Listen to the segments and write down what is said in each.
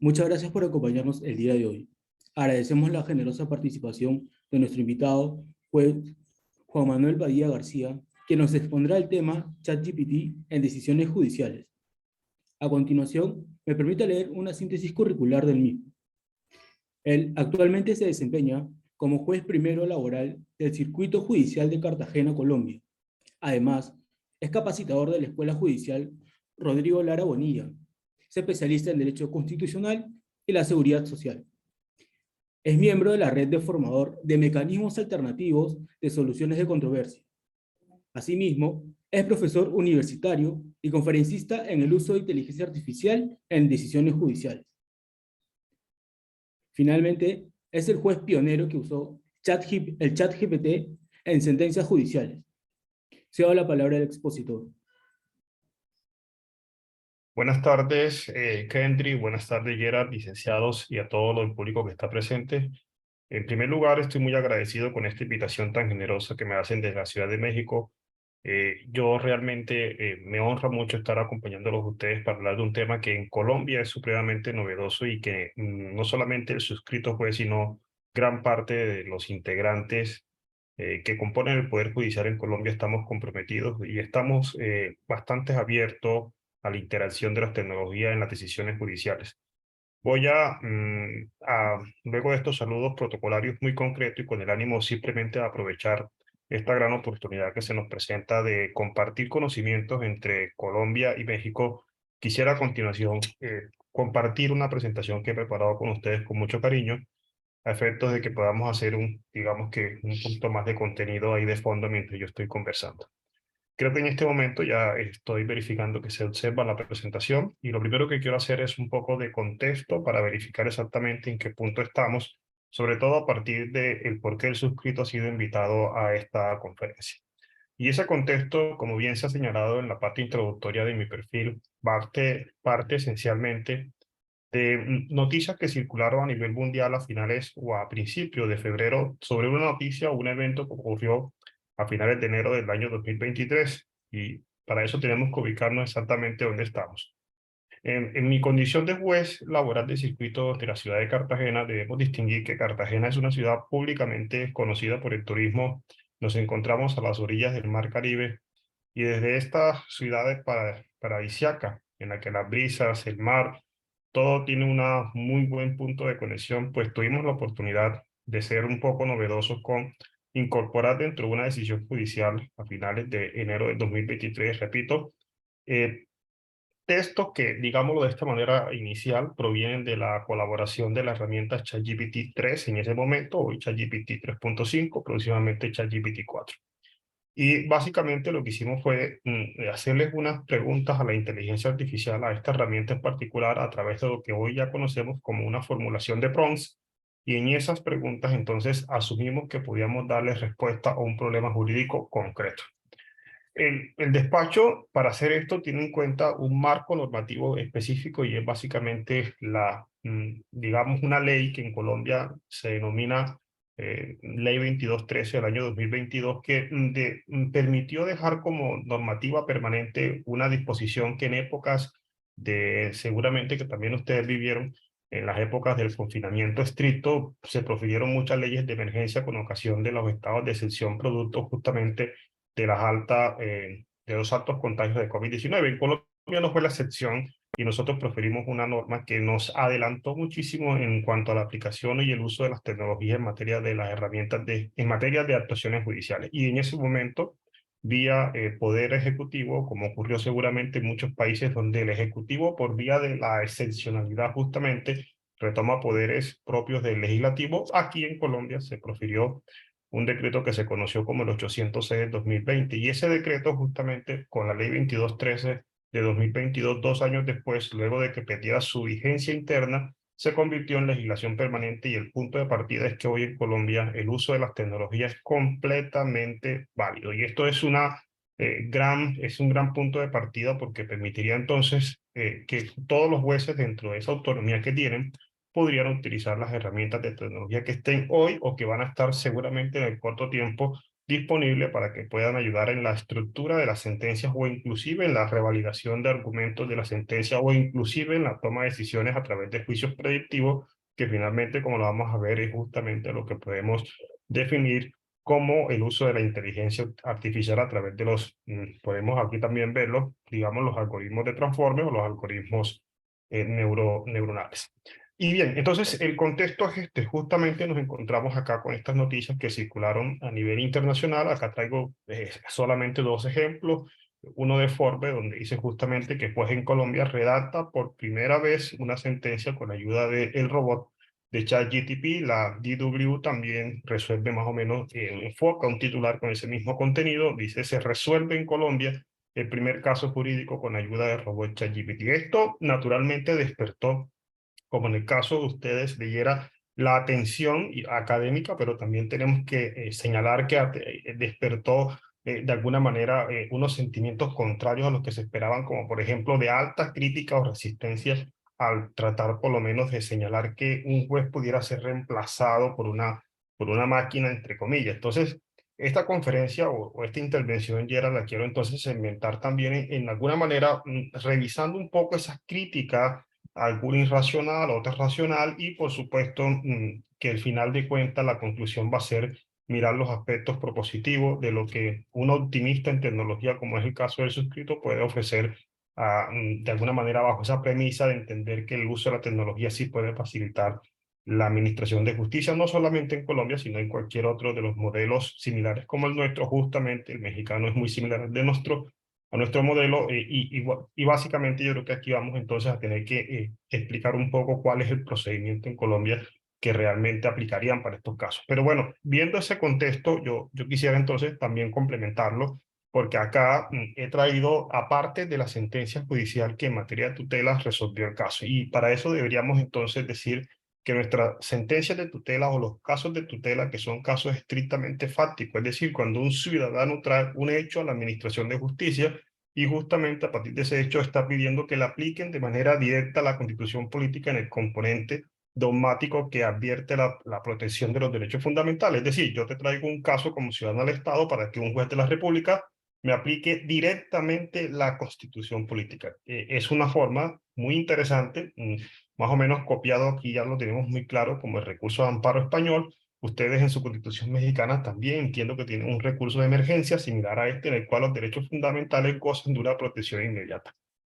Muchas gracias por acompañarnos el día de hoy. Agradecemos la generosa participación de nuestro invitado, juez Juan Manuel Badía García, que nos expondrá el tema ChatGPT en decisiones judiciales. A continuación, me permite leer una síntesis curricular del mismo. Él actualmente se desempeña como juez primero laboral del Circuito Judicial de Cartagena, Colombia. Además, es capacitador de la Escuela Judicial Rodrigo Lara Bonilla. Es especialista en Derecho Constitucional y la Seguridad Social. Es miembro de la Red de Formador de Mecanismos Alternativos de Soluciones de Controversia. Asimismo, es profesor universitario y conferencista en el uso de inteligencia artificial en decisiones judiciales. Finalmente, es el juez pionero que usó el ChatGPT en sentencias judiciales. Cedo la palabra al expositor. Buenas tardes, Kendry, buenas tardes, Gerard, licenciados y a todo el público que está presente. En primer lugar, estoy muy agradecido con esta invitación tan generosa que me hacen desde la Ciudad de México. Yo realmente me honra mucho estar acompañándolos a ustedes para hablar de un tema que en Colombia es supremamente novedoso y que no solamente el suscrito juez, sino gran parte de los integrantes que componen el Poder Judicial en Colombia estamos comprometidos y estamos bastante abiertos a la interacción de las tecnologías en las decisiones judiciales. Voy luego de estos saludos protocolarios muy concretos y con el ánimo simplemente de aprovechar esta gran oportunidad que se nos presenta de compartir conocimientos entre Colombia y México, quisiera a continuación compartir una presentación que he preparado con ustedes con mucho cariño, a efectos de que podamos hacer digamos que un punto más de contenido ahí de fondo mientras yo estoy conversando. Creo que en este momento ya estoy verificando que se observa la presentación y lo primero que quiero hacer es un poco de contexto para verificar exactamente en qué punto estamos, sobre todo a partir del por qué el suscrito ha sido invitado a esta conferencia. Y ese contexto, como bien se ha señalado en la parte introductoria de mi perfil, parte esencialmente de noticias que circularon a nivel mundial a finales o a principios de febrero sobre una noticia o un evento que ocurrió a finales de enero del año 2023. Y para eso tenemos que ubicarnos exactamente dónde estamos. En mi condición de juez laboral de circuito de la ciudad de Cartagena, debemos distinguir que Cartagena es una ciudad públicamente conocida por el turismo. Nos encontramos a las orillas del Mar Caribe y desde esta ciudad paradisiaca, en la que las brisas, el mar, todo tiene un muy buen punto de conexión, pues tuvimos la oportunidad de ser un poco novedosos con incorporar dentro de una decisión judicial a finales de enero del 2023, repito, eh, textos que, digámoslo de esta manera inicial, provienen de la colaboración de la herramienta ChatGPT 3 en ese momento, hoy ChatGPT 3.5, próximamente ChatGPT 4. Y básicamente lo que hicimos fue hacerles unas preguntas a la inteligencia artificial, a esta herramienta en particular, a través de lo que hoy ya conocemos como una formulación de prompts. Y en esas preguntas entonces asumimos que podíamos darles respuesta a un problema jurídico concreto. El despacho, para hacer esto, tiene en cuenta un marco normativo específico y es básicamente digamos, una ley que en Colombia se denomina Ley 2213 del año 2022, que permitió dejar como normativa permanente una disposición que en épocas seguramente que también ustedes vivieron, en las épocas del confinamiento estricto, se profirieron muchas leyes de emergencia con ocasión de los estados de excepción producto justamente de los altos contagios de COVID-19. En Colombia no fue la excepción y nosotros preferimos una norma que nos adelantó muchísimo en cuanto a la aplicación y el uso de las tecnologías en materia de las herramientas en materia de actuaciones judiciales. Y en ese momento, vía Poder Ejecutivo, como ocurrió seguramente en muchos países donde el Ejecutivo, por vía de la excepcionalidad justamente, retoma poderes propios del legislativo, aquí en Colombia se profirió un decreto que se conoció como el 806 de 2020, y ese decreto justamente con la ley 2213 de 2022, 2 años después, luego de que perdiera su vigencia interna, se convirtió en legislación permanente y el punto de partida es que hoy en Colombia el uso de las tecnologías es completamente válido. Y esto es es un gran punto de partida porque permitiría entonces que todos los jueces dentro de esa autonomía que tienen podrían utilizar las herramientas de tecnología que estén hoy o que van a estar seguramente en el corto tiempo disponible para que puedan ayudar en la estructura de las sentencias o inclusive en la revalidación de argumentos de la sentencia o inclusive en la toma de decisiones a través de juicios predictivos, que finalmente, como lo vamos a ver, es justamente lo que podemos definir como el uso de la inteligencia artificial a través de podemos aquí también verlo, digamos, los algoritmos de transforme o los algoritmos neuronales. Y bien, entonces el contexto es este. Justamente nos encontramos acá con estas noticias que circularon a nivel internacional. Acá traigo solamente dos ejemplos. Uno de Forbes, donde dice justamente que pues en Colombia redacta por primera vez una sentencia con ayuda del robot de ChatGPT. La DW también resuelve más o menos, enfoca un titular con ese mismo contenido. Dice, se resuelve en Colombia el primer caso jurídico con ayuda del robot ChatGPT. Esto naturalmente despertó, como en el caso de ustedes, leyera la atención académica, pero también tenemos que señalar que despertó de alguna manera unos sentimientos contrarios a los que se esperaban, como por ejemplo de altas críticas o resistencias al tratar por lo menos de señalar que un juez pudiera ser reemplazado por una máquina, entre comillas. Entonces, esta conferencia o esta intervención, Yera, la quiero entonces inventar también en alguna manera, revisando un poco esas críticas, alguna irracional, otra racional, y por supuesto que al final de cuentas la conclusión va a ser mirar los aspectos propositivos de lo que un optimista en tecnología, como es el caso del suscrito, puede ofrecer de alguna manera bajo esa premisa de entender que el uso de la tecnología sí puede facilitar la administración de justicia, no solamente en Colombia, sino en cualquier otro de los modelos similares como el nuestro. Justamente el mexicano es muy similar al de a nuestro modelo, y básicamente yo creo que aquí vamos entonces a tener que explicar un poco cuál es el procedimiento en Colombia que realmente aplicarían para estos casos. Pero bueno, viendo ese contexto, yo quisiera entonces también complementarlo, porque acá he traído, aparte de la sentencia judicial que en materia de tutelas resolvió el caso, y para eso deberíamos entonces decir que nuestras sentencias de tutela o los casos de tutela, que son casos estrictamente fácticos, es decir, cuando un ciudadano trae un hecho a la administración de justicia y justamente a partir de ese hecho está pidiendo que le apliquen de manera directa la constitución política en el componente dogmático que advierte la protección de los derechos fundamentales. Es decir, yo te traigo un caso como ciudadano del Estado para que un juez de la República me aplique directamente la constitución política. Es una forma muy interesante, más o menos copiado aquí, ya lo tenemos muy claro como el recurso de amparo español. Ustedes en su constitución mexicana también entiendo que tienen un recurso de emergencia similar a este, en el cual los derechos fundamentales gozan de una protección inmediata.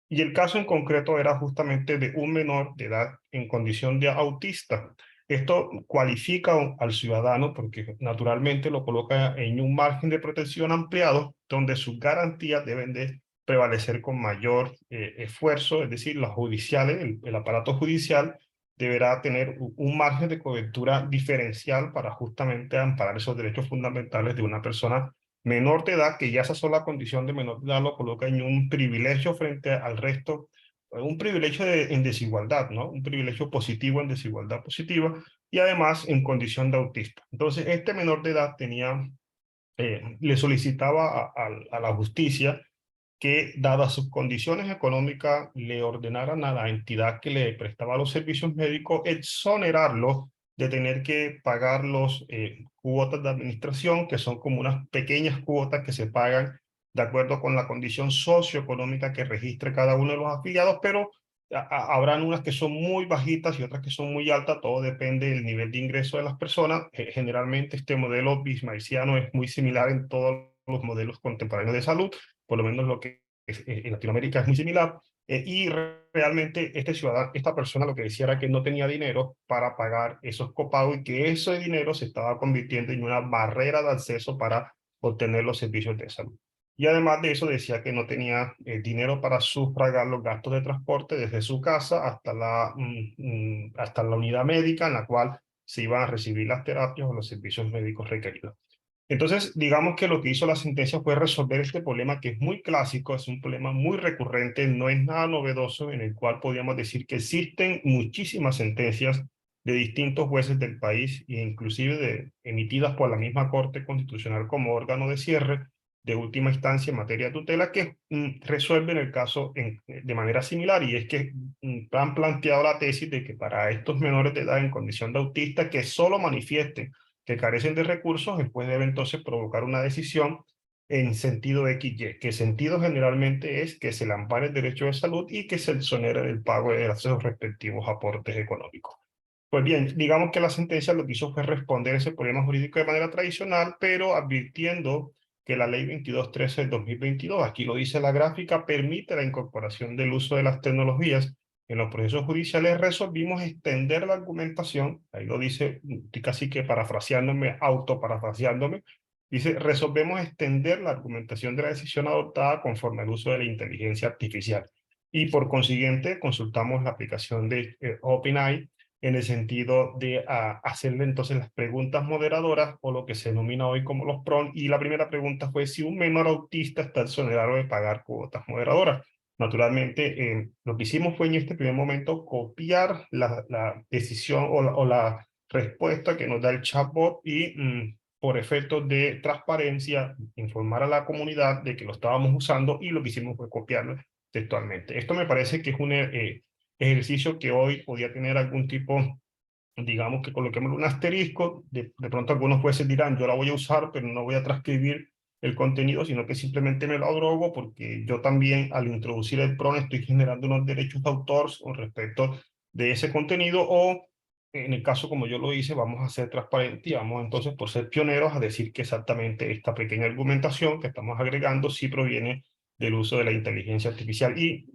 Y el caso en concreto era justamente de un menor de edad en condición de autista. Esto cualifica al ciudadano porque naturalmente lo coloca en un margen de protección ampliado donde sus garantías deben de prevalecer con mayor esfuerzo, es decir, los judiciales, el aparato judicial deberá tener un margen de cobertura diferencial para justamente amparar esos derechos fundamentales de una persona menor de edad, que ya esa sola condición de menor de edad lo coloca en un privilegio frente al resto, un privilegio en desigualdad, ¿no? Un privilegio positivo en desigualdad positiva, y además en condición de autista. Entonces, este menor de edad le solicitaba a la justicia que, dadas sus condiciones económicas, le ordenaran a la entidad que le prestaba los servicios médicos exonerarlo de tener que pagar los cuotas de administración, que son como unas pequeñas cuotas que se pagan de acuerdo con la condición socioeconómica que registre cada uno de los afiliados, pero habrán unas que son muy bajitas y otras que son muy altas. Todo depende del nivel de ingreso de las personas. Generalmente este modelo bismarckiano es muy similar en todos los modelos contemporáneos de salud, por lo menos lo que en Latinoamérica es muy similar, y realmente este ciudadano, esta persona lo que decía era que no tenía dinero para pagar esos copagos y que ese dinero se estaba convirtiendo en una barrera de acceso para obtener los servicios de salud. Y además de eso decía que no tenía dinero para sufragar los gastos de transporte desde su casa hasta la unidad médica en la cual se iban a recibir las terapias o los servicios médicos requeridos. Entonces, digamos que lo que hizo la sentencia fue resolver este problema que es muy clásico, es un problema muy recurrente, no es nada novedoso, en el cual podríamos decir que existen muchísimas sentencias de distintos jueces del país, e inclusive emitidas por la misma Corte Constitucional como órgano de cierre de última instancia en materia de tutela, que resuelven el caso de manera similar, y es que han planteado la tesis de que para estos menores de edad en condición de autista que solo manifiesten que carecen de recursos, el juez debe entonces provocar una decisión en sentido XY, que sentido generalmente es que se le ampare el derecho de salud y que se exonere del pago de esos respectivos aportes económicos. Pues bien, digamos que la sentencia lo que hizo fue responder ese problema jurídico de manera tradicional, pero advirtiendo que la ley 2213 del 2022, aquí lo dice la gráfica, permite la incorporación del uso de las tecnologías en los procesos judiciales. Resolvimos extender la argumentación, ahí lo dice, casi que parafraseándome, autoparafraseándome, dice, resolvemos extender la argumentación de la decisión adoptada conforme al uso de la inteligencia artificial. Y por consiguiente, consultamos la aplicación de OpenAI en el sentido de hacerle entonces las preguntas moderadoras o lo que se denomina hoy como los PRON. Y la primera pregunta fue si un menor autista está exonerado de pagar cuotas moderadoras. Naturalmente, lo que hicimos fue en este primer momento copiar la decisión o la respuesta que nos da el chatbot y por efectos de transparencia informar a la comunidad de que lo estábamos usando, y lo que hicimos fue copiarlo textualmente. Esto me parece que es un ejercicio que hoy podía tener algún tipo, digamos que coloquemos un asterisco, de pronto algunos jueces dirán, yo la voy a usar, pero no voy a transcribir el contenido, sino que simplemente me lo adrogo, porque yo también al introducir el PRON estoy generando unos derechos de autor con respecto de ese contenido, o en el caso como yo lo hice, vamos a ser transparentes y vamos entonces, por ser pioneros, a decir que exactamente esta pequeña argumentación que estamos agregando sí proviene del uso de la inteligencia artificial. Y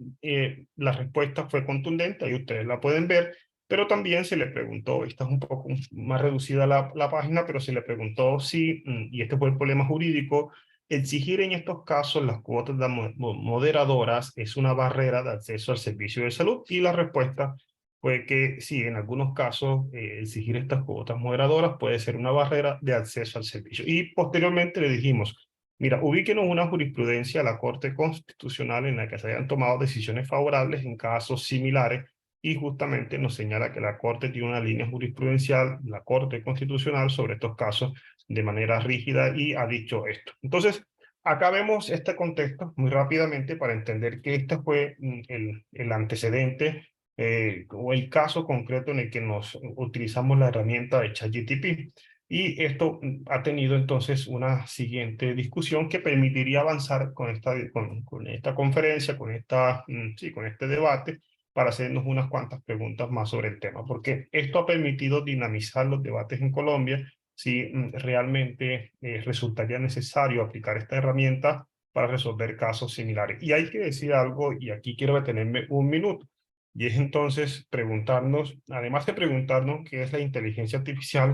la respuesta fue contundente, ahí ustedes la pueden ver, pero también se le preguntó, esta es un poco más reducida la página, pero se le preguntó si, y este fue el problema jurídico, exigir en estos casos las cuotas de moderadoras es una barrera de acceso al servicio de salud, y la respuesta fue que sí, en algunos casos exigir estas cuotas moderadoras puede ser una barrera de acceso al servicio. Y posteriormente le dijimos, mira, ubíquenos una jurisprudencia a la Corte Constitucional en la que se hayan tomado decisiones favorables en casos similares, y justamente nos señala que la Corte tiene una línea jurisprudencial, la Corte Constitucional, sobre estos casos de manera rígida, y ha dicho esto. Entonces, acá vemos este contexto muy rápidamente para entender que este fue el antecedente o el caso concreto en el que nos utilizamos la herramienta de ChatGPT. Y esto ha tenido entonces una siguiente discusión que permitiría avanzar con esta conferencia, sí, con este debate, para hacernos unas cuantas preguntas más sobre el tema, porque esto ha permitido dinamizar los debates en Colombia si realmente resultaría necesario aplicar esta herramienta para resolver casos similares. Y hay que decir algo, y aquí quiero detenerme un minuto, y es entonces preguntarnos, además de preguntarnos qué es la inteligencia artificial,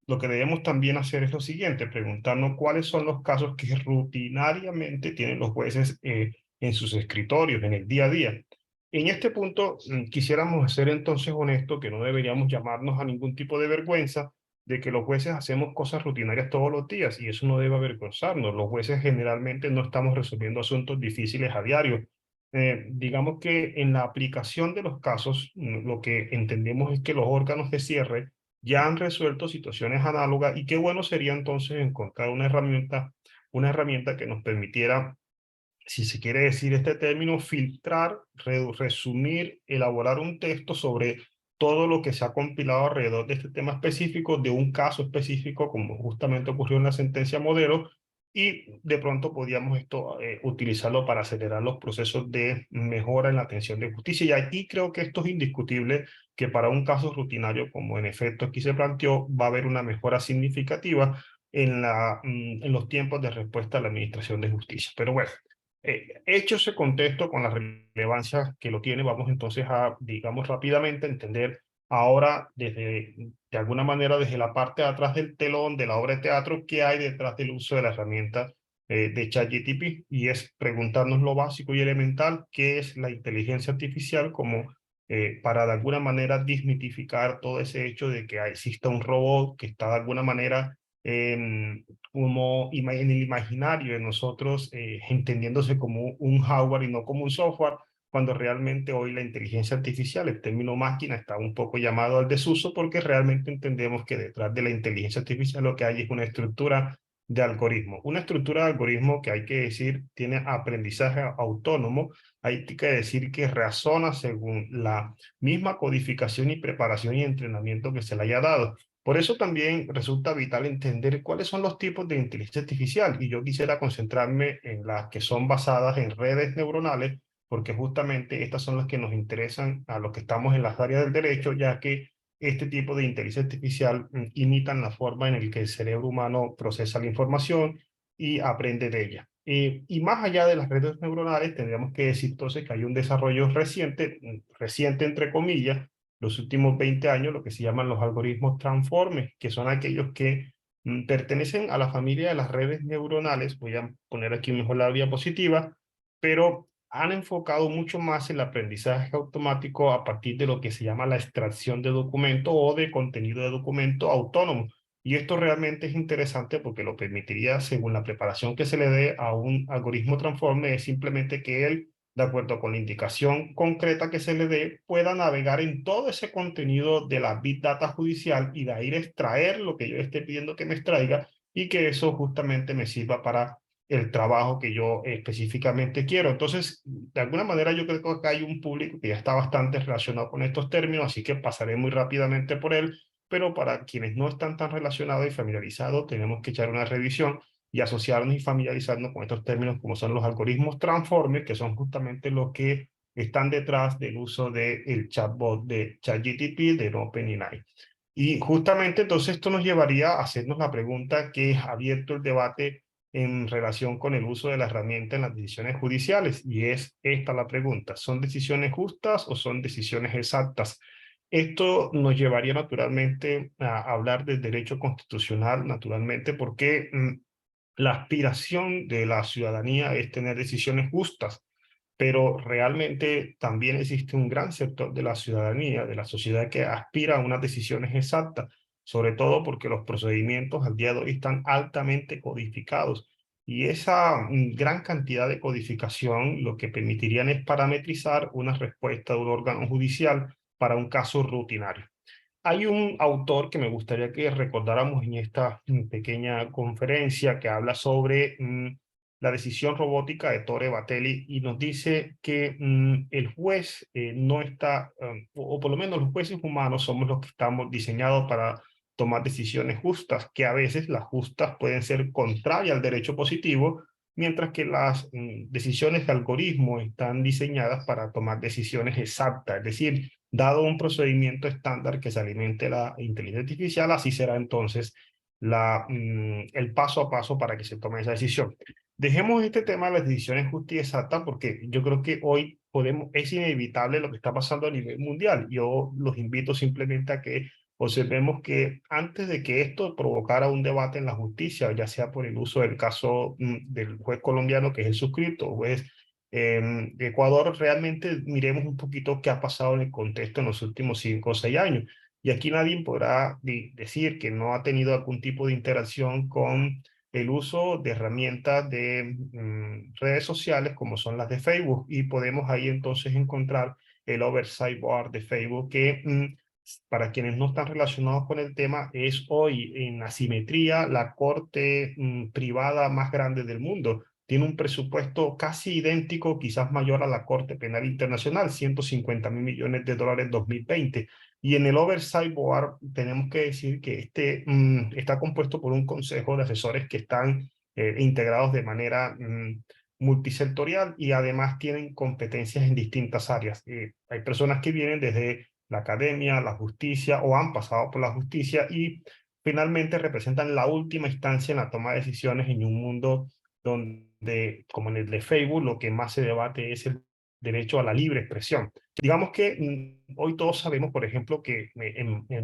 lo que debemos también hacer es lo siguiente: preguntarnos cuáles son los casos que rutinariamente tienen los jueces en sus escritorios, en el día a día. En este punto, quisiéramos ser entonces honestos, que no deberíamos llamarnos a ningún tipo de vergüenza de que los jueces hacemos cosas rutinarias todos los días, y eso no debe avergonzarnos. Los jueces generalmente no estamos resolviendo asuntos difíciles a diario. Digamos que en la aplicación de los casos, lo que entendemos es que los órganos de cierre ya han resuelto situaciones análogas, y qué bueno sería entonces encontrar una herramienta que nos permitiera, si se quiere decir este término, filtrar, resumir, elaborar un texto sobre todo lo que se ha compilado alrededor de este tema específico, de un caso específico, como justamente ocurrió en la sentencia Modelo, y de pronto podíamos utilizarlo para acelerar los procesos de mejora en la atención de justicia. Y aquí creo que esto es indiscutible, que para un caso rutinario, como en efecto aquí se planteó, va a haber una mejora significativa en los tiempos de respuesta a la administración de justicia. Pero bueno, hecho ese contexto con la relevancia que lo tiene, vamos entonces a, digamos, rápidamente entender ahora de alguna manera, desde la parte de atrás del telón de la obra de teatro, qué hay detrás del uso de la herramienta de ChatGPT, y es preguntarnos lo básico y elemental: qué es la inteligencia artificial, como para de alguna manera desmitificar todo ese hecho de que exista un robot que está de alguna manera como en el imaginario de nosotros, entendiéndose como un hardware y no como un software, cuando realmente hoy la inteligencia artificial, el término máquina, está un poco llamado al desuso, porque realmente entendemos que detrás de la inteligencia artificial lo que hay es una estructura de algoritmo. Una estructura de algoritmo que, hay que decir, tiene aprendizaje autónomo, hay que decir que razona según la misma codificación y preparación y entrenamiento que se le haya dado. Por eso también resulta vital entender cuáles son los tipos de inteligencia artificial, y yo quisiera concentrarme en las que son basadas en redes neuronales, porque justamente estas son las que nos interesan a los que estamos en las áreas del derecho, ya que este tipo de inteligencia artificial imitan la forma en la que el cerebro humano procesa la información y aprende de ella. Y más allá de las redes neuronales, tendríamos que decir entonces que hay un desarrollo reciente, reciente entre comillas, los últimos 20 años, lo que se llaman los algoritmos transformes, que son aquellos que pertenecen a la familia de las redes neuronales. Voy a poner aquí mejor la diapositiva, pero han enfocado mucho más el aprendizaje automático a partir de lo que se llama la extracción de documento o de contenido de documento autónomo. Y esto realmente es interesante porque lo permitiría, según la preparación que se le dé a un algoritmo transforme, es simplemente que él, de acuerdo con la indicación concreta que se le dé, pueda navegar en todo ese contenido de la Big Data judicial y de ahí extraer lo que yo esté pidiendo que me extraiga, y que eso justamente me sirva para el trabajo que yo específicamente quiero. Entonces, de alguna manera yo creo que acá hay un público que ya está bastante relacionado con estos términos, así que pasaré muy rápidamente por él, pero para quienes no están tan relacionados y familiarizados, tenemos que echar una revisión y asociarnos y familiarizarnos con estos términos como son los algoritmos transformers, que son justamente los que están detrás del uso del chatbot de ChatGPT de OpenAI. Y justamente entonces esto nos llevaría a hacernos la pregunta que ha abierto el debate en relación con el uso de la herramienta en las decisiones judiciales, y es esta la pregunta: ¿son decisiones justas o son decisiones exactas? Esto nos llevaría naturalmente a hablar del derecho constitucional, naturalmente, porque la aspiración de la ciudadanía es tener decisiones justas, pero realmente también existe un gran sector de la ciudadanía, de la sociedad, que aspira a unas decisiones exactas, sobre todo porque los procedimientos al día de hoy están altamente codificados. Y esa gran cantidad de codificación lo que permitirían es parametrizar una respuesta de un órgano judicial para un caso rutinario. Hay un autor que me gustaría que recordáramos en esta pequeña conferencia, que habla sobre la decisión robótica de Tore Batelli, y nos dice que el juez no está, o por lo menos los jueces humanos somos los que estamos diseñados para tomar decisiones justas, que a veces las justas pueden ser contrarias al derecho positivo, mientras que las decisiones de algoritmo están diseñadas para tomar decisiones exactas, es decir, dado un procedimiento estándar que se alimente la inteligencia artificial, así será entonces el paso a paso para que se tome esa decisión. Dejemos este tema de las decisiones justas y exactas, porque yo creo que hoy es inevitable lo que está pasando a nivel mundial. Yo los invito simplemente a que observemos que antes de que esto provocara un debate en la justicia, ya sea por el uso del caso del juez colombiano, que es el suscripto, juez de Ecuador, realmente miremos un poquito qué ha pasado en el contexto en los últimos 5 o 6 años. Y aquí nadie podrá decir que no ha tenido algún tipo de interacción con el uso de herramientas de redes sociales como son las de Facebook, y podemos ahí entonces encontrar el Oversight Board de Facebook, que para quienes no están relacionados con el tema, es hoy en asimetría la corte privada más grande del mundo. Tiene un presupuesto casi idéntico, quizás mayor a la Corte Penal Internacional, 150.000 millones de dólares en 2020. Y en el Oversight Board tenemos que decir que está compuesto por un consejo de asesores que están integrados de manera multisectorial, y además tienen competencias en distintas áreas. Hay personas que vienen desde la academia, la justicia, o han pasado por la justicia, y finalmente representan la última instancia en la toma de decisiones en un mundo donde, como en el de Facebook, lo que más se debate es el derecho a la libre expresión. Digamos que hoy todos sabemos, por ejemplo, que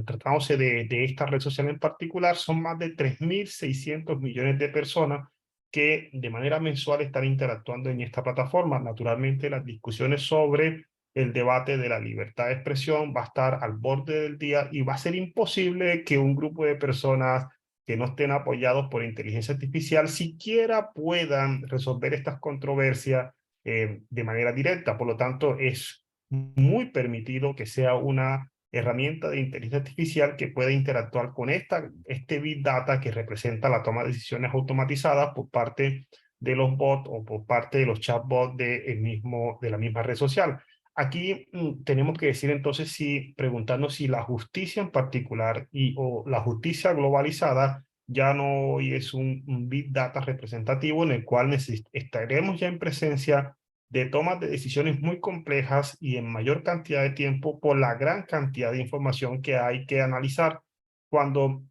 tratándose de esta red social en particular, son más de 3.600 millones de personas que de manera mensual están interactuando en esta plataforma. Naturalmente, las discusiones sobre el debate de la libertad de expresión va a estar al borde del día, y va a ser imposible que un grupo de personas que no estén apoyados por inteligencia artificial siquiera puedan resolver estas controversias de manera directa. Por lo tanto, es muy permitido que sea una herramienta de inteligencia artificial que pueda interactuar con este Big Data que representa la toma de decisiones automatizadas por parte de los bots o por parte de los chatbots de la misma red social. aquí tenemos que decir entonces preguntarnos si la justicia en particular o la justicia globalizada ya no hoy es un Big Data representativo en el cual estaremos ya en presencia de tomas de decisiones muy complejas y en mayor cantidad de tiempo por la gran cantidad de información que hay que analizar. Cuando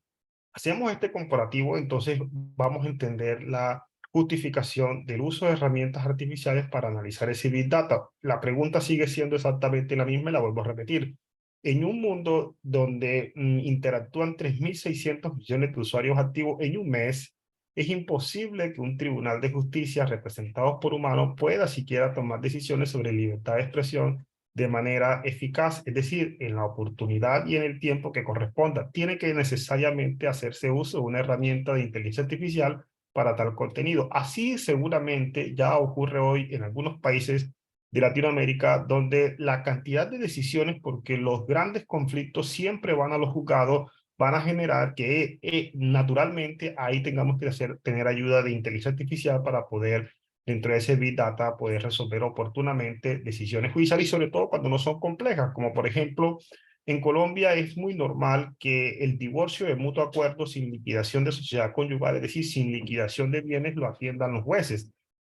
hacemos este comparativo, entonces vamos a entender la justificación del uso de herramientas artificiales para analizar ese Big Data. La pregunta sigue siendo exactamente la misma y la vuelvo a repetir. En un mundo donde interactúan 3.600 millones de usuarios activos en un mes, es imposible que un tribunal de justicia representado por humanos pueda siquiera tomar decisiones sobre libertad de expresión de manera eficaz, es decir, en la oportunidad y en el tiempo que corresponda. Tiene que necesariamente hacerse uso de una herramienta de inteligencia artificial para tal contenido. Así seguramente ya ocurre hoy en algunos países de Latinoamérica, donde la cantidad de decisiones, porque los grandes conflictos siempre van a los juzgados, van a generar que naturalmente ahí tengamos que tener ayuda de inteligencia artificial para poder, dentro de ese Big Data, poder resolver oportunamente decisiones judiciales y sobre todo cuando no son complejas, como por ejemplo, en Colombia es muy normal que el divorcio de mutuo acuerdo sin liquidación de sociedad conyugal, es decir, sin liquidación de bienes, lo atiendan los jueces.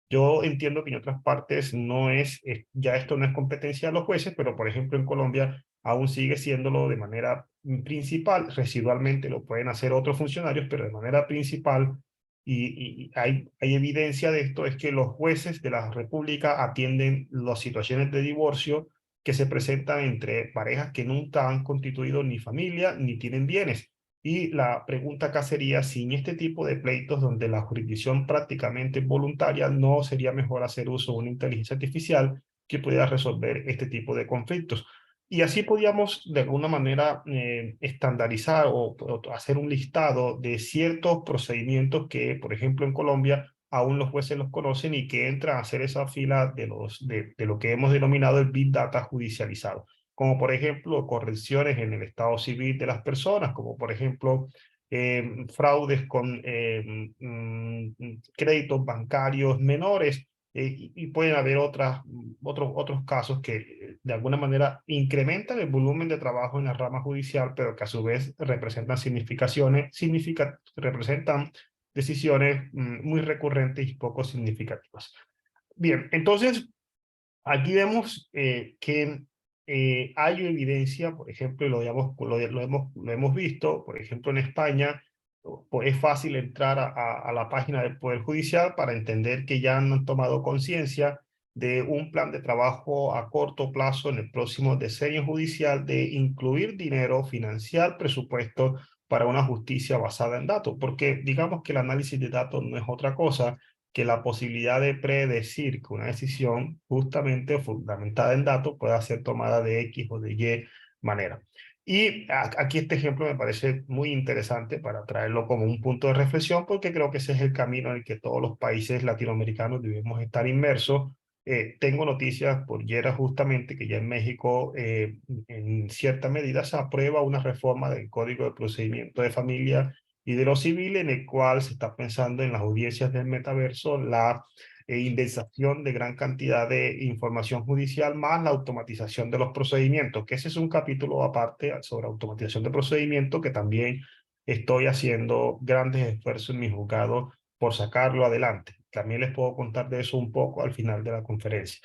Yo entiendo que en otras partes no ya esto no es competencia de los jueces, pero por ejemplo en Colombia aún sigue siéndolo de manera principal. Residualmente lo pueden hacer otros funcionarios, pero de manera principal, y hay evidencia de esto, es que los jueces de la República atienden las situaciones de divorcio que se presentan entre parejas que nunca han constituido ni familia ni tienen bienes. Y la pregunta acá sería si en este tipo de pleitos donde la jurisdicción prácticamente es voluntaria, no sería mejor hacer uso de una inteligencia artificial que pudiera resolver este tipo de conflictos. Y así podíamos de alguna manera estandarizar o hacer un listado de ciertos procedimientos que, por ejemplo, en Colombia aún los jueces los conocen y que entran a hacer esa fila de lo que hemos denominado el Big Data judicializado, como por ejemplo correcciones en el estado civil de las personas, como por ejemplo fraudes con créditos bancarios menores, y pueden haber otros casos que de alguna manera incrementan el volumen de trabajo en la rama judicial, pero que a su vez representan representan decisiones muy recurrentes y poco significativas. Bien, entonces aquí vemos que hay evidencia, por ejemplo, y lo hemos visto, por ejemplo, en España, pues es fácil entrar a la página del Poder Judicial para entender que ya han tomado conciencia de un plan de trabajo a corto plazo en el próximo decenio judicial de incluir dinero, financiar presupuesto para una justicia basada en datos, porque digamos que el análisis de datos no es otra cosa que la posibilidad de predecir que una decisión justamente fundamentada en datos pueda ser tomada de X o de Y manera. Y aquí este ejemplo me parece muy interesante para traerlo como un punto de reflexión, porque creo que ese es el camino en el que todos los países latinoamericanos debemos estar inmersos. Tengo noticias por Yera justamente que ya en México en cierta medida se aprueba una reforma del Código de Procedimiento de Familia y de lo civil, en el cual se está pensando en las audiencias del metaverso, la indexación de gran cantidad de información judicial, más la automatización de los procedimientos, que ese es un capítulo aparte sobre automatización de procedimientos que también estoy haciendo grandes esfuerzos en mi juzgado por sacarlo adelante. También les puedo contar de eso un poco al final de la conferencia.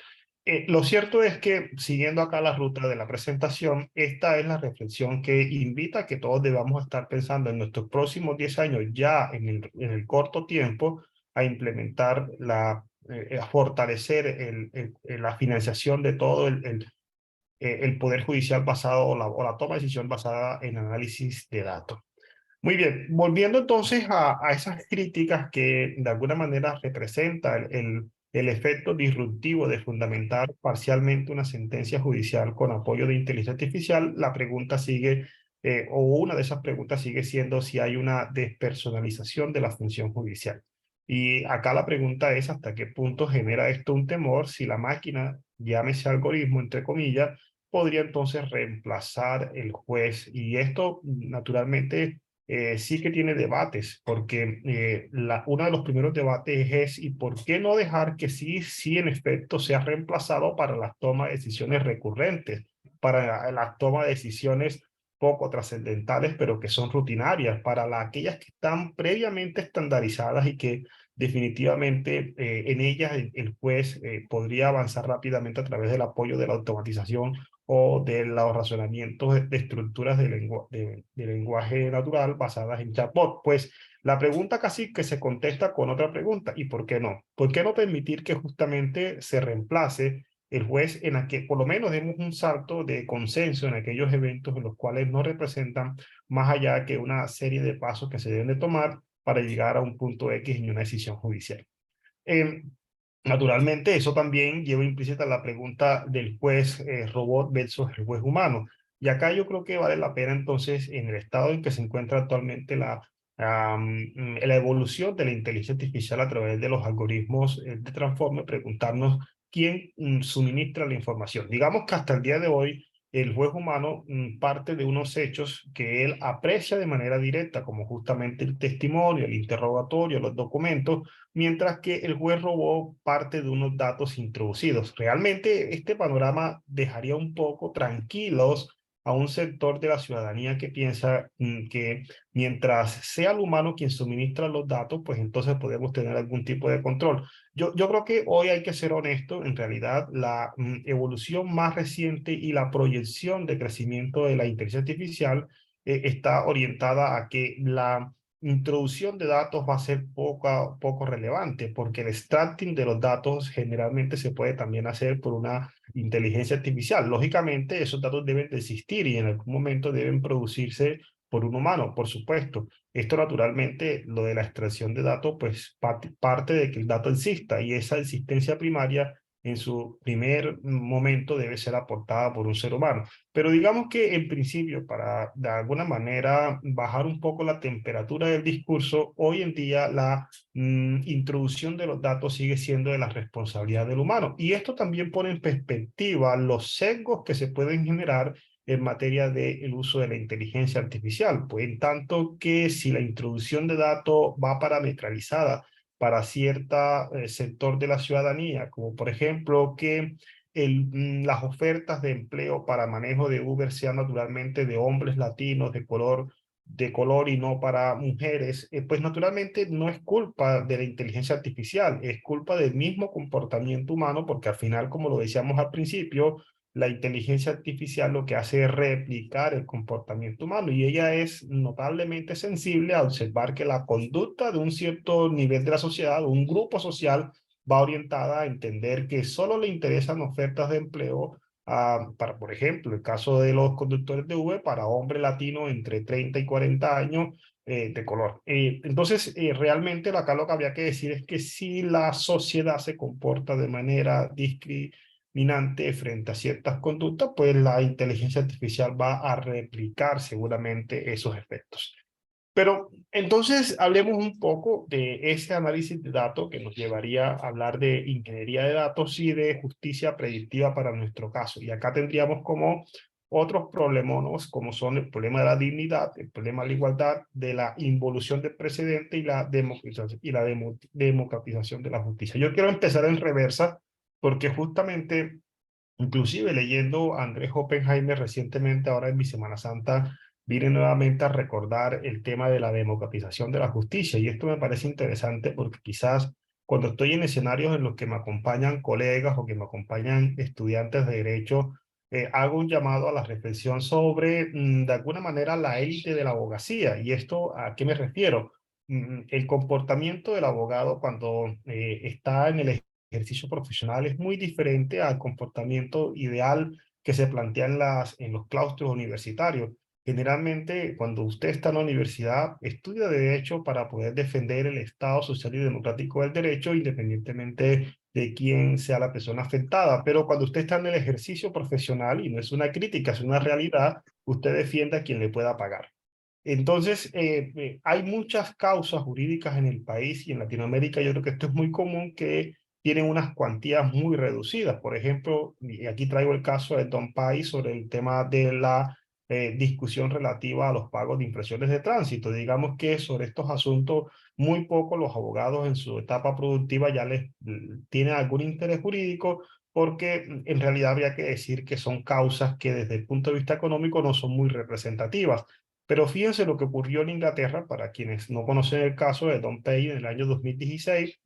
Lo cierto es que, siguiendo acá la ruta de la presentación, esta es la reflexión que invita a que todos debamos estar pensando en nuestros próximos 10 años, ya en el corto tiempo, a implementar a fortalecer la financiación de todo el poder judicial basado o la toma de decisión basada en análisis de datos. Muy bien, volviendo entonces a esas críticas que de alguna manera representa el efecto disruptivo de fundamentar parcialmente una sentencia judicial con apoyo de inteligencia artificial, la pregunta sigue, o una de esas preguntas sigue siendo si hay una despersonalización de la función judicial. Y acá la pregunta es hasta qué punto genera esto un temor si la máquina, llámese algoritmo, entre comillas, podría entonces reemplazar el juez. Y esto naturalmente sí que tiene debates, porque uno de los primeros debates es ¿y por qué no dejar que sí en efecto sea reemplazado para las tomas de decisiones recurrentes, para las tomas de decisiones poco trascendentales, pero que son rutinarias, para aquellas que están previamente estandarizadas y que definitivamente en ellas el juez podría avanzar rápidamente a través del apoyo de la automatización o de los razonamientos de estructuras de lenguaje natural basadas en chatbot? Pues la pregunta casi que se contesta con otra pregunta: ¿y por qué no? ¿Por qué no permitir que justamente se reemplace el juez en la que por lo menos demos un salto de consenso en aquellos eventos en los cuales no representan más allá que una serie de pasos que se deben de tomar para llegar a un punto X en una decisión judicial? Eh, Naturalmente, eso también lleva implícita la pregunta del juez robot versus el juez humano. Y acá yo creo que vale la pena entonces, en el estado en que se encuentra actualmente la evolución de la inteligencia artificial a través de los algoritmos de transforme, preguntarnos quién suministra la información. Digamos que hasta el día de hoy, el juez humano parte de unos hechos que él aprecia de manera directa, como justamente el testimonio, el interrogatorio, los documentos, mientras que el juez robó parte de unos datos introducidos. Realmente este panorama dejaría un poco tranquilos a un sector de la ciudadanía que piensa que mientras sea el humano quien suministra los datos, pues entonces podemos tener algún tipo de control. Yo creo que hoy hay que ser honesto. En realidad la evolución más reciente y la proyección de crecimiento de la inteligencia artificial está orientada a que la introducción de datos va a ser poco relevante, porque el extracting de los datos generalmente se puede también hacer por una inteligencia artificial. Lógicamente, esos datos deben de existir y en algún momento deben producirse por un humano, por supuesto. Esto naturalmente, lo de la extracción de datos, pues parte de que el dato exista, y esa existencia primaria en su primer momento debe ser aportada por un ser humano. Pero digamos que en principio, para de alguna manera bajar un poco la temperatura del discurso, hoy en día la introducción de los datos sigue siendo de la responsabilidad del humano. Y esto también pone en perspectiva los sesgos que se pueden generar en materia del uso de la inteligencia artificial, pues en tanto que si la introducción de datos va parametralizada para cierto sector de la ciudadanía, como por ejemplo que las ofertas de empleo para manejo de Uber sean naturalmente de hombres latinos de color y no para mujeres, pues naturalmente no es culpa de la inteligencia artificial, es culpa del mismo comportamiento humano, porque al final, como lo decíamos al principio, la inteligencia artificial lo que hace es replicar el comportamiento humano, y ella es notablemente sensible a observar que la conducta de un cierto nivel de la sociedad, un grupo social, va orientada a entender que solo le interesan ofertas de empleo para, por ejemplo, el caso de los conductores de Uber, para hombre latino entre 30 y 40 años de color. Entonces, realmente acá lo que habría que decir es que si la sociedad se comporta de manera discriminante frente a ciertas conductas, pues la inteligencia artificial va a replicar seguramente esos efectos. Pero entonces hablemos un poco de ese análisis de datos que nos llevaría a hablar de ingeniería de datos y de justicia predictiva para nuestro caso. Y acá tendríamos como otros problemonos, como son el problema de la dignidad, el problema de la igualdad, de la involución del precedente y la democratización de la justicia. Yo quiero empezar en reversa, porque justamente, inclusive leyendo a Andrés Oppenheimer recientemente, ahora en mi Semana Santa, vine nuevamente a recordar el tema de la democratización de la justicia. Y esto me parece interesante porque quizás cuando estoy en escenarios en los que me acompañan colegas o que me acompañan estudiantes de derecho, hago un llamado a la reflexión sobre, de alguna manera, la élite de la abogacía. ¿Y esto a qué me refiero? El comportamiento del abogado cuando está en el ejercicio profesional es muy diferente al comportamiento ideal que se plantea en los claustros universitarios. Generalmente, cuando usted está en la universidad, estudia derecho para poder defender el Estado social y democrático del derecho, independientemente de quién sea la persona afectada. Pero cuando usted está en el ejercicio profesional, y no es una crítica, es una realidad, usted defiende a quien le pueda pagar. Entonces, hay muchas causas jurídicas en el país y en Latinoamérica. Yo creo que esto es muy común, que tienen unas cuantías muy reducidas. Por ejemplo, y aquí traigo el caso de Don Pai sobre el tema de la discusión relativa a los pagos de infracciones de tránsito. Digamos que sobre estos asuntos muy poco los abogados en su etapa productiva ya les tienen algún interés jurídico, porque en realidad habría que decir que son causas que desde el punto de vista económico no son muy representativas. Pero fíjense lo que ocurrió en Inglaterra, para quienes no conocen el caso de Don Pay en el año 2016.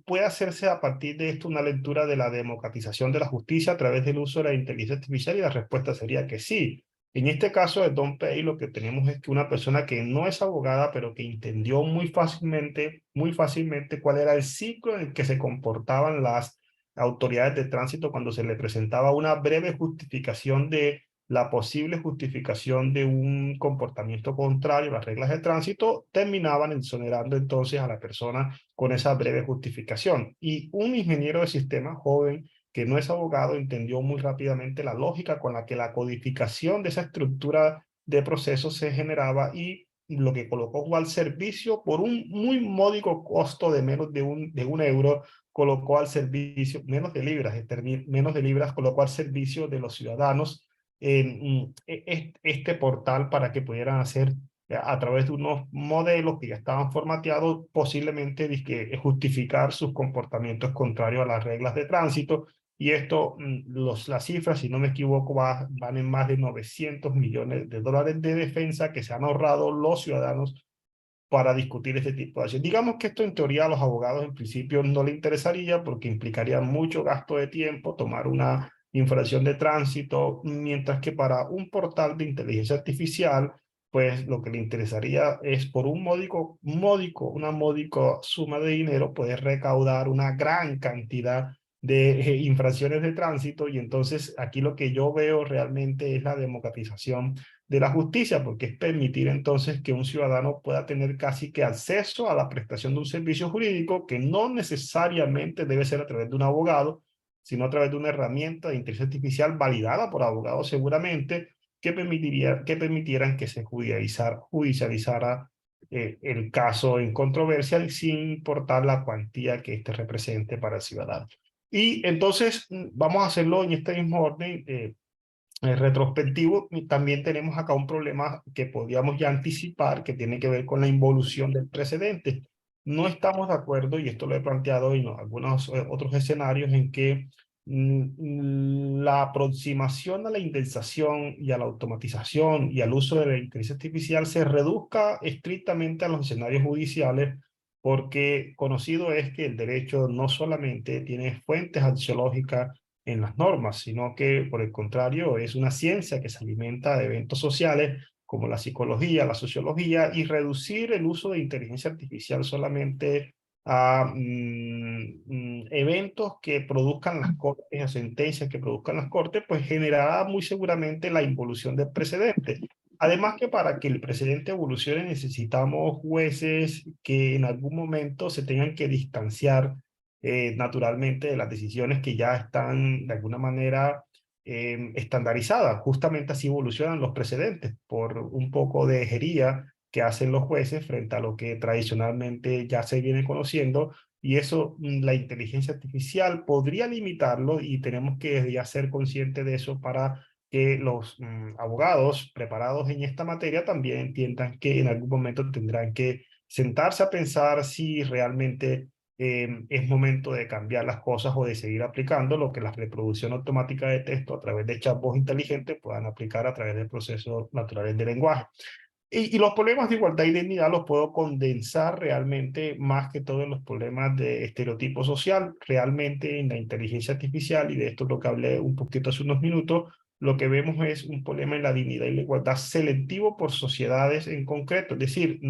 Puede hacerse a partir de esto una lectura de la democratización de la justicia a través del uso de la inteligencia artificial, y la respuesta sería que sí. En este caso de Don Pay, lo que tenemos es que una persona que no es abogada, pero que entendió muy fácilmente cuál era el ciclo en el que se comportaban las autoridades de tránsito cuando se le presentaba una breve justificación de la posible justificación de un comportamiento contrario a las reglas de tránsito, terminaban exonerando entonces a la persona con esa breve justificación. Y un ingeniero de sistemas joven que no es abogado entendió muy rápidamente la lógica con la que la codificación de esa estructura de procesos se generaba, y lo que colocó al servicio por un muy módico costo de menos de un euro, colocó al servicio, menos de libras, colocó al servicio de los ciudadanos este portal para que pudieran hacer a través de unos modelos que ya estaban formateados, posiblemente justificar sus comportamientos contrarios a las reglas de tránsito. Y esto, las cifras, si no me equivoco, van en más de 900 millones de dólares de defensa que se han ahorrado los ciudadanos para discutir este tipo de acciones. Digamos que esto en teoría a los abogados en principio no le interesaría, porque implicaría mucho gasto de tiempo tomar una infracción de tránsito, mientras que para un portal de inteligencia artificial, pues lo que le interesaría es por un una módica suma de dinero, poder recaudar una gran cantidad de infracciones de tránsito. Y entonces aquí lo que yo veo realmente es la democratización de la justicia, porque es permitir entonces que un ciudadano pueda tener casi que acceso a la prestación de un servicio jurídico que no necesariamente debe ser a través de un abogado, sino a través de una herramienta de inteligencia artificial validada por abogados seguramente, que permitieran que se judicializara el caso en controversia sin importar la cuantía que éste represente para el ciudadano. Y entonces vamos a hacerlo en este mismo orden. Retrospectivo. Y también tenemos acá un problema que podríamos ya anticipar, que tiene que ver con la involución del precedente. No estamos de acuerdo, y esto lo he planteado en algunos otros escenarios, en que la aproximación a la indexación y a la automatización y al uso de la inteligencia artificial se reduzca estrictamente a los escenarios judiciales, porque conocido es que el derecho no solamente tiene fuentes axiológicas en las normas, sino que por el contrario es una ciencia que se alimenta de eventos sociales como la psicología, la sociología, y reducir el uso de inteligencia artificial solamente a eventos que produzcan las cortes, a sentencias que produzcan las cortes, pues generará muy seguramente la involución del precedente. Además que para que el precedente evolucione necesitamos jueces que en algún momento se tengan que distanciar naturalmente de las decisiones que ya están de alguna manera estandarizadas. Justamente así evolucionan los precedentes, por un poco de herería que hacen los jueces frente a lo que tradicionalmente ya se viene conociendo, y eso la inteligencia artificial podría limitarlo, y tenemos que ya ser conscientes de eso para que los abogados preparados en esta materia también entiendan que en algún momento tendrán que sentarse a pensar si realmente es momento de cambiar las cosas o de seguir aplicando lo que la reproducción automática de texto a través de chatbots inteligentes puedan aplicar a través de procesos naturales de lenguaje. Y los problemas de igualdad y dignidad los puedo condensar realmente más que todos los problemas de estereotipo social. Realmente en la inteligencia artificial, y de esto es lo que hablé un poquito hace unos minutos, lo que vemos es un problema en la dignidad y la igualdad selectivo por sociedades en concreto. Es decir,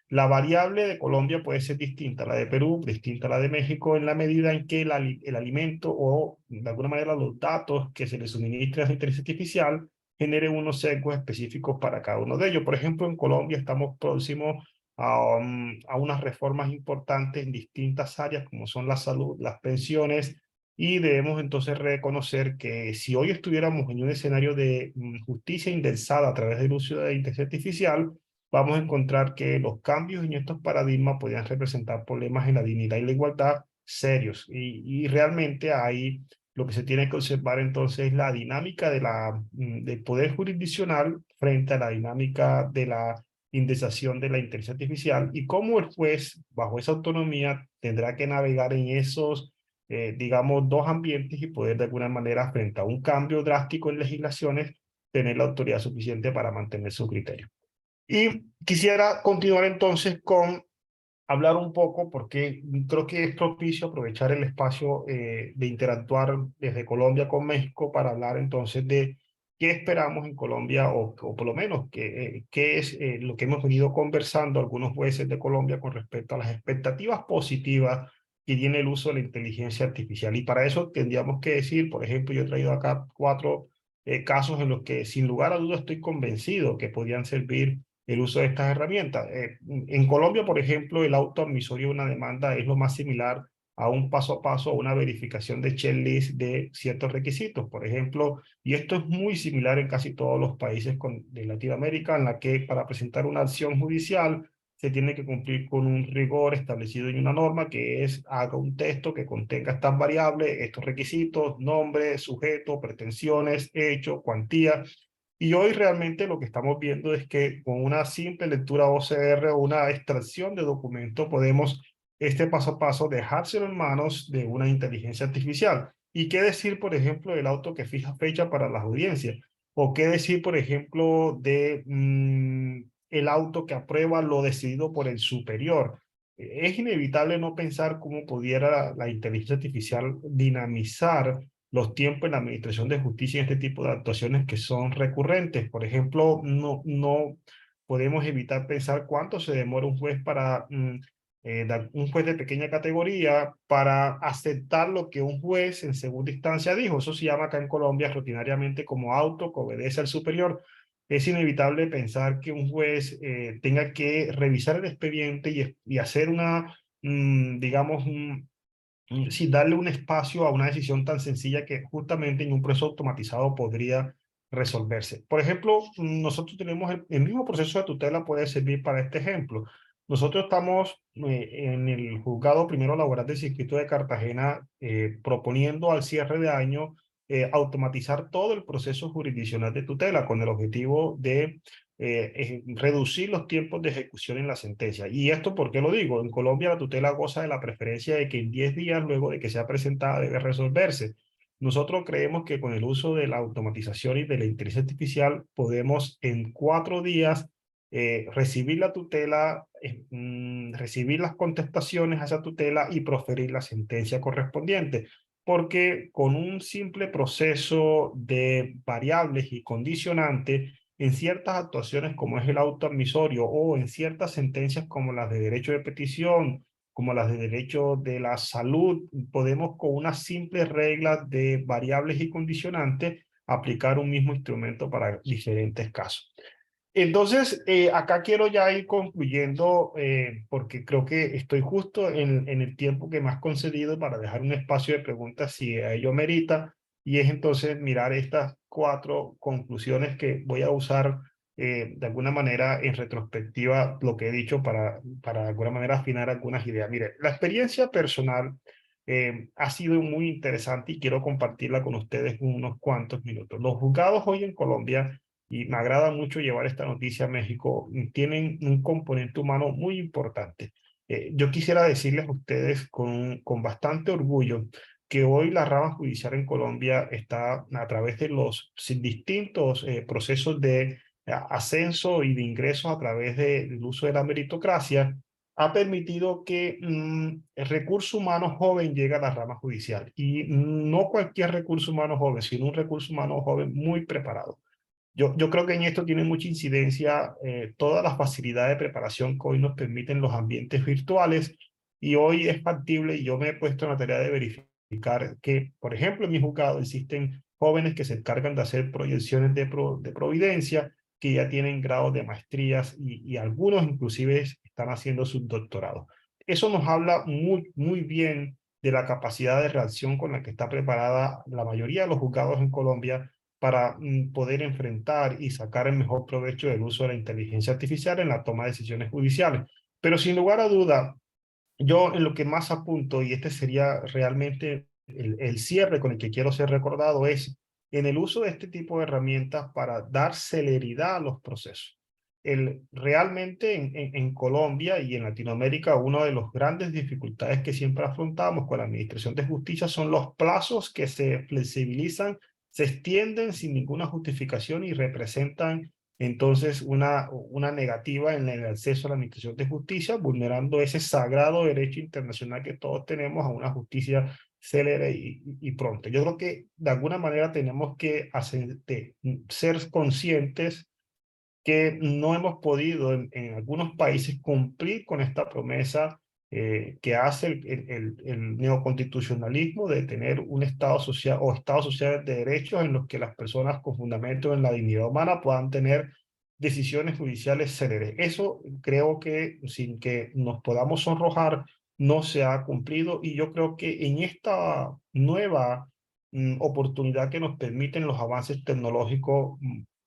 la variable de Colombia puede ser distinta a la de Perú, distinta a la de México, en la medida en que el alimento o de alguna manera los datos que se le suministran a la inteligencia artificial generen unos sesgos específicos para cada uno de ellos. Por ejemplo, en Colombia estamos próximos a unas reformas importantes en distintas áreas, como son la salud, las pensiones, y debemos entonces reconocer que si hoy estuviéramos en un escenario de justicia indexada a través del uso de la inteligencia artificial, vamos a encontrar que los cambios en estos paradigmas podrían representar problemas en la dignidad y la igualdad serios. Y realmente hay lo que se tiene que observar entonces es la dinámica del poder jurisdiccional frente a la dinámica de la indexación de la inteligencia artificial y cómo el juez, bajo esa autonomía, tendrá que navegar en esos, digamos, dos ambientes y poder de alguna manera, frente a un cambio drástico en legislaciones, tener la autoridad suficiente para mantener su criterio. Y quisiera continuar entonces con hablar un poco, porque creo que es propicio aprovechar el espacio de interactuar desde Colombia con México para hablar entonces de qué esperamos en Colombia o por lo menos qué es lo que hemos venido conversando algunos jueces de Colombia con respecto a las expectativas positivas que tiene el uso de la inteligencia artificial. Y para eso tendríamos que decir, por ejemplo, yo he traído acá 4 casos en los que sin lugar a dudas estoy convencido que podrían servir el uso de estas herramientas. En Colombia, por ejemplo, el auto admisorio de una demanda es lo más similar a un paso a paso, a una verificación de checklist de ciertos requisitos. Por ejemplo, y esto es muy similar en casi todos los países de Latinoamérica, en la que para presentar una acción judicial se tiene que cumplir con un rigor establecido en una norma, que es haga un texto que contenga estas variables, estos requisitos, nombre, sujeto, pretensiones, hecho, cuantía. Y hoy realmente lo que estamos viendo es que con una simple lectura OCR o una extracción de documento podemos este paso a paso dejárselo en manos de una inteligencia artificial. ¿Y qué decir, por ejemplo, del auto que fija fecha para las audiencias? ¿O qué decir, por ejemplo, de el auto que aprueba lo decidido por el superior? Es inevitable no pensar cómo pudiera la inteligencia artificial dinamizar los tiempos en la administración de justicia en este tipo de actuaciones que son recurrentes. Por ejemplo, no podemos evitar pensar cuánto se demora un juez para un juez de pequeña categoría para aceptar lo que un juez en segunda instancia dijo. Eso se llama acá en Colombia rutinariamente como auto que obedece al superior. Es inevitable pensar que un juez tenga que revisar el expediente y hacer una, digamos, sí, darle un espacio a una decisión tan sencilla que justamente en un proceso automatizado podría resolverse. Por ejemplo, nosotros tenemos el mismo proceso de tutela puede servir para este ejemplo. Nosotros estamos en el juzgado primero laboral del circuito de Cartagena proponiendo al cierre de año automatizar todo el proceso jurisdiccional de tutela con el objetivo de reducir los tiempos de ejecución en la sentencia. ¿Y esto por qué lo digo? En Colombia la tutela goza de la preferencia de que en 10 días luego de que sea presentada debe resolverse. Nosotros creemos que con el uso de la automatización y de la inteligencia artificial podemos en 4 días recibir la tutela, recibir las contestaciones a esa tutela y proferir la sentencia correspondiente. Porque con un simple proceso de variables y condicionantes, en ciertas actuaciones como es el auto admisorio o en ciertas sentencias como las de derecho de petición, como las de derecho de la salud, podemos con unas simples reglas de variables y condicionantes aplicar un mismo instrumento para diferentes casos. Entonces, acá quiero ya ir concluyendo, porque creo que estoy justo en el tiempo que me has concedido para dejar un espacio de preguntas si a ello merita, y es entonces mirar estas 4 conclusiones que voy a usar de alguna manera en retrospectiva lo que he dicho para de alguna manera afinar algunas ideas. Mire, la experiencia personal ha sido muy interesante y quiero compartirla con ustedes en unos cuantos minutos. Los juzgados hoy en Colombia, y me agrada mucho llevar esta noticia a México, tienen un componente humano muy importante. Yo quisiera decirles a ustedes con bastante orgullo que hoy la rama judicial en Colombia está a través de los distintos procesos de ascenso y de ingresos a través del uso de la meritocracia, ha permitido que el recurso humano joven llegue a la rama judicial. Y no cualquier recurso humano joven, sino un recurso humano joven muy preparado. Yo creo que en esto tiene mucha incidencia todas las facilidades de preparación que hoy nos permiten los ambientes virtuales, y hoy es factible y yo me he puesto en la tarea de verificar que, por ejemplo, en mi juzgado existen jóvenes que se encargan de hacer proyecciones de providencia, que ya tienen grados de maestrías y algunos inclusive están haciendo sus doctorados. Eso nos habla muy bien de la capacidad de reacción con la que está preparada la mayoría de los juzgados en Colombia para poder enfrentar y sacar el mejor provecho del uso de la inteligencia artificial en la toma de decisiones judiciales. Pero sin lugar a duda, yo en lo que más apunto, y este sería realmente el cierre con el que quiero ser recordado es en el uso de este tipo de herramientas para dar celeridad a los procesos. Realmente en Colombia y en Latinoamérica, una de las grandes dificultades que siempre afrontamos con la Administración de Justicia son los plazos que se flexibilizan, se extienden sin ninguna justificación y representan entonces una negativa en el acceso a la Administración de Justicia, vulnerando ese sagrado derecho internacional que todos tenemos a una justicia célere y pronta. Yo creo que de alguna manera tenemos que ser conscientes que no hemos podido en algunos países cumplir con esta promesa que hace el neoconstitucionalismo de tener un Estado social o Estado social de derechos en los que las personas con fundamento en la dignidad humana puedan tener decisiones judiciales céleres. Eso creo que sin que nos podamos sonrojar no se ha cumplido y yo creo que en esta nueva oportunidad que nos permiten los avances tecnológicos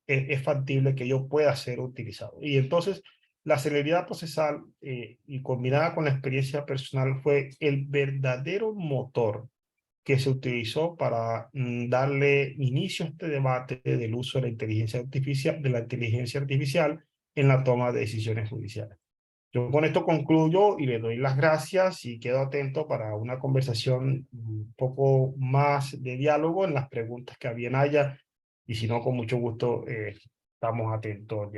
es factible que yo pueda ser utilizado. Y entonces la celeridad procesal y combinada con la experiencia personal fue el verdadero motor que se utilizó para darle inicio a este debate del uso de la inteligencia artificial en la toma de decisiones judiciales. Yo con esto concluyo y le doy las gracias y quedo atento para una conversación un poco más de diálogo en las preguntas que bien haya y si no, con mucho gusto estamos atentos ya.